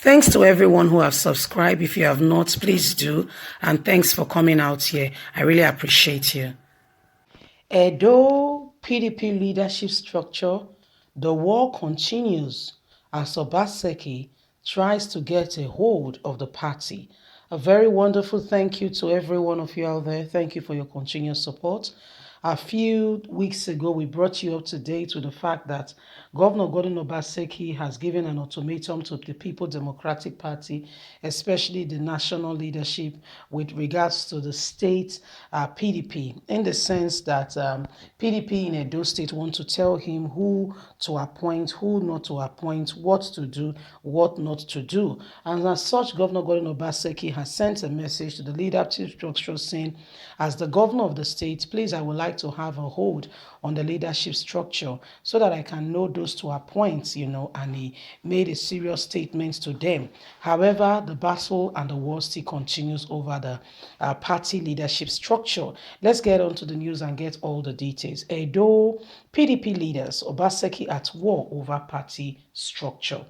Thanks to everyone who have subscribed. If you have not, please do. And thanks for coming out here. I really appreciate you. Edo PDP leadership structure, the war continues as Obaseki tries to get a hold of the party. A very wonderful thank you to every one of you out there. Thank you for your continuous support. A few weeks ago, we brought you up to date with the fact that Governor Gordon Obaseki has given an ultimatum to the People Democratic Party, especially the national leadership, with regards to the state PDP, in the sense that PDP in Edo State want to tell him who to appoint, who not to appoint, what to do, what not to do. And as such, Governor Gordon Obaseki has sent a message to the leadership structure saying, as the governor of the state, please, I would like to have a hold on the leadership structure so that I can know those to appoint, and he made a serious statement to them. However, the battle and the war still continues over the party leadership structure. Let's get on to the news and get all the details. Edo PDP leaders, Obaseki at war over party structure.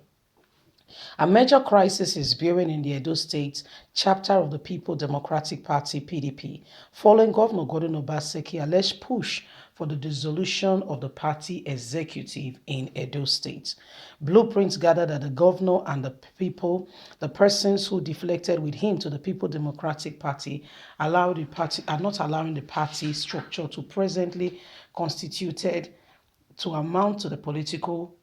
A major crisis is brewing in the Edo State chapter of the People Democratic Party (PDP) following Governor Gordon Obaseki alleged push for the dissolution of the party executive in Edo State. Blueprints gathered that the governor and the people, the persons who deflected with him to the People Democratic Party, are not allowing the party structure to presently constituted to amount to the political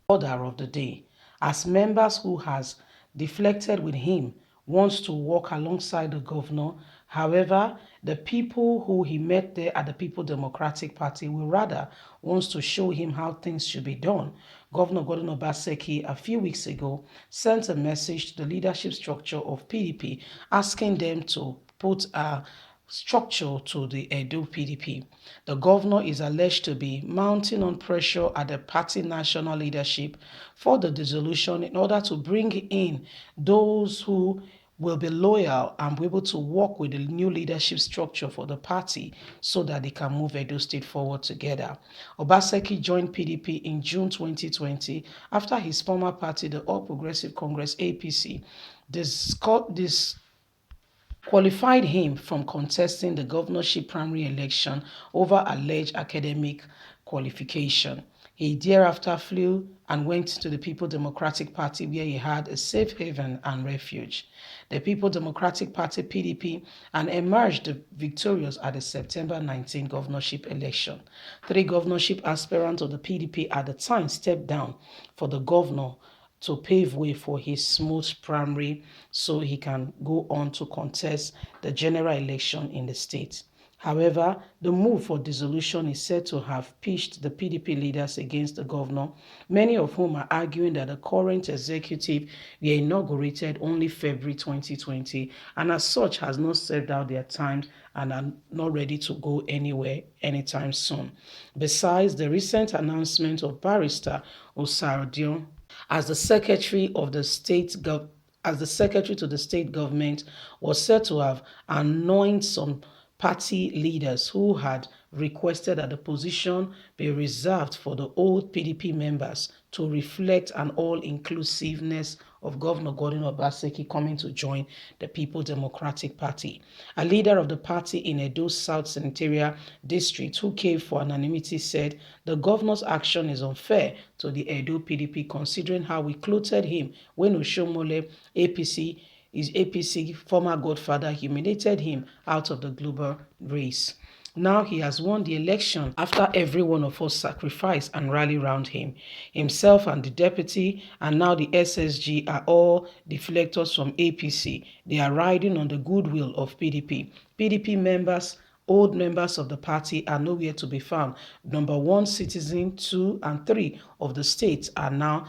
order of the day, as members who has deflected with him wants to work alongside the governor. However, the people who he met there at the People Democratic Party will rather wants to show him how things should be done. Governor Gordon Obaseki a few weeks ago sent a message to the leadership structure of PDP asking them to put a structure to the Edo PDP. The governor is alleged to be mounting on pressure at the party national leadership for the dissolution in order to bring in those who will be loyal and be able to work with the new leadership structure for the party so that they can move Edo State forward together. Obaseki joined PDP in June 2020 after his former party, the All Progressive Congress (APC), qualified him from contesting the governorship primary election over alleged academic qualification. He thereafter flew and went to the People Democratic Party where he had a safe haven and refuge. The People Democratic Party (PDP) and emerged victorious at the September 19 governorship election. 3 governorship aspirants of the PDP at the time stepped down for the governor to pave way for his smooth primary so he can go on to contest the general election in the state. However, the move for dissolution is said to have pitched the PDP leaders against the governor, many of whom are arguing that the current executive were inaugurated only February 2020 and as such has not served out their time and are not ready to go anywhere anytime soon. Besides, the recent announcement of Barrister Osardion as the secretary of the state as the secretary to the state government was said to have anointed some party leaders who had requested that the position be reserved for the old PDP members to reflect an all-inclusiveness of Governor Gordon Obaseki coming to join the People Democratic Party. A leader of the party in Edo South Senatorial District who came for anonymity said the governor's action is unfair to the Edo PDP considering how we clothed him when Oshomole his APC former godfather humiliated him out of the global race. Now he has won the election after every one of us sacrificed and rallied around him. Himself and the deputy and now the SSG are all deflectors from APC. They are riding on the goodwill of PDP. PDP members, old members of the party are nowhere to be found. Number 1 citizen, 2 and 3 of the states are now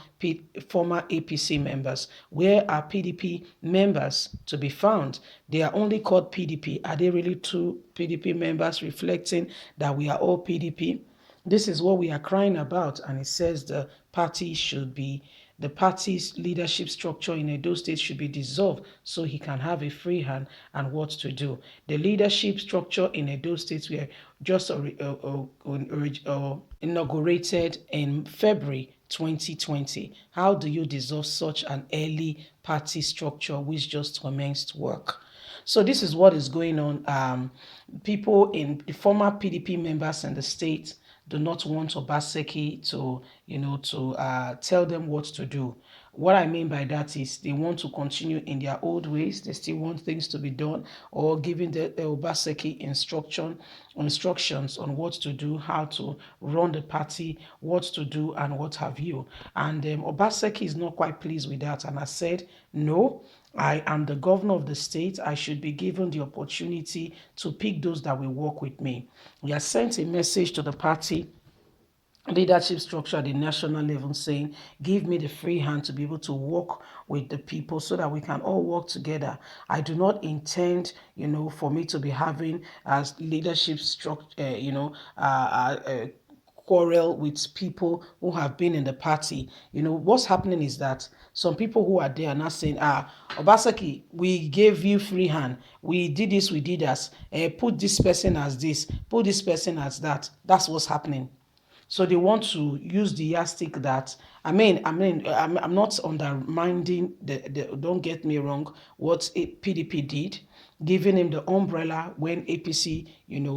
former APC members. Where are PDP members to be found? They are only called PDP. Are they really true PDP members reflecting that we are all PDP? This is what we are crying about, and it says the party's leadership structure in Edo State should be dissolved so he can have a free hand and what to do. The leadership structure in Edo State were just inaugurated in February 2020. How do you dissolve such an early party structure which just commenced work? So this is what is going on. People in the former PDP members in the state do not want Obaseki to, tell them what to do. What I mean by that is they want to continue in their old ways. They still want things to be done, or giving the Obaseki instructions on what to do, how to run the party, what to do, and what have you. And Obaseki is not quite pleased with that, and I said, no, I am the governor of the state. I should be given the opportunity to pick those that will work with me. He has sent a message to the party leadership structure at the national level saying, give me the free hand to be able to work with the people so that we can all work together. I do not intend, for me to be having as leadership structure, quarrel with people who have been in the party. What's happening is that some people who are there are not saying, Obaseki, we gave you free hand. We did this, we did that. Put this person as this, put this person as that. That's what's happening. So they want to use the yardstick that, I'm not undermining don't get me wrong, what PDP did, giving him the umbrella when APC,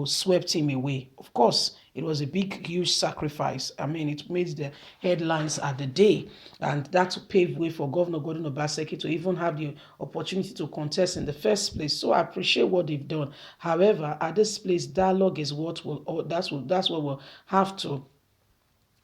swept him away. Of course, it was a big, huge sacrifice. It made the headlines at the day, and that paved way for Governor Gordon Obaseki to even have the opportunity to contest in the first place. So I appreciate what they've done. However, at this place, dialogue is that's what will have to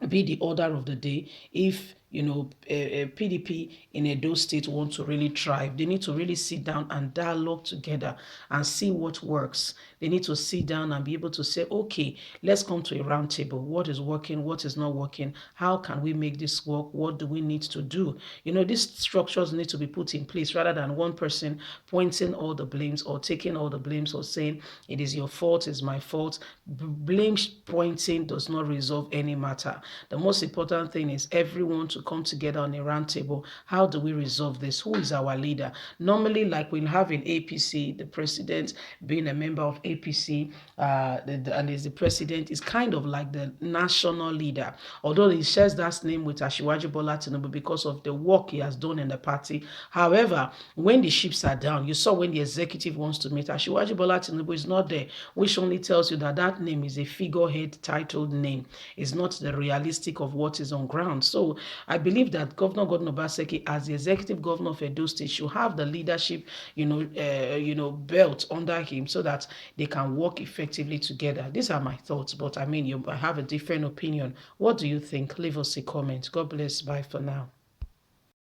be the order of the day. If PDP in Edo State want to really thrive, they need to really sit down and dialogue together and see what works. They need to sit down and be able to say, okay, let's come to a round table. What is working? What is not working? How can we make this work? What do we need to do? These structures need to be put in place rather than one person pointing all the blames or taking all the blames or saying it is your fault, it's my fault. Blame pointing does not resolve any matter. The most important thing is everyone to come together on a round table. How do we resolve this? Who is our leader? Normally, like we'll have in APC, the president being a member of APC, and is the president, is kind of like the national leader. Although he shares that name with Asiwaju Bola Tinubu because of the work he has done in the party. However, when the ships are down, you saw when the executive wants to meet, Asiwaju Bola Tinubu is not there, which only tells you that that name is a figurehead titled name. It's not the realistic of what is on ground. So I believe that Governor Gordon Obaseki, as the executive governor of Edo State, should have the leadership, belt under him so that they can work effectively together. These are my thoughts, but I have a different opinion. What do you think? Leave us a comment. God bless. Bye for now.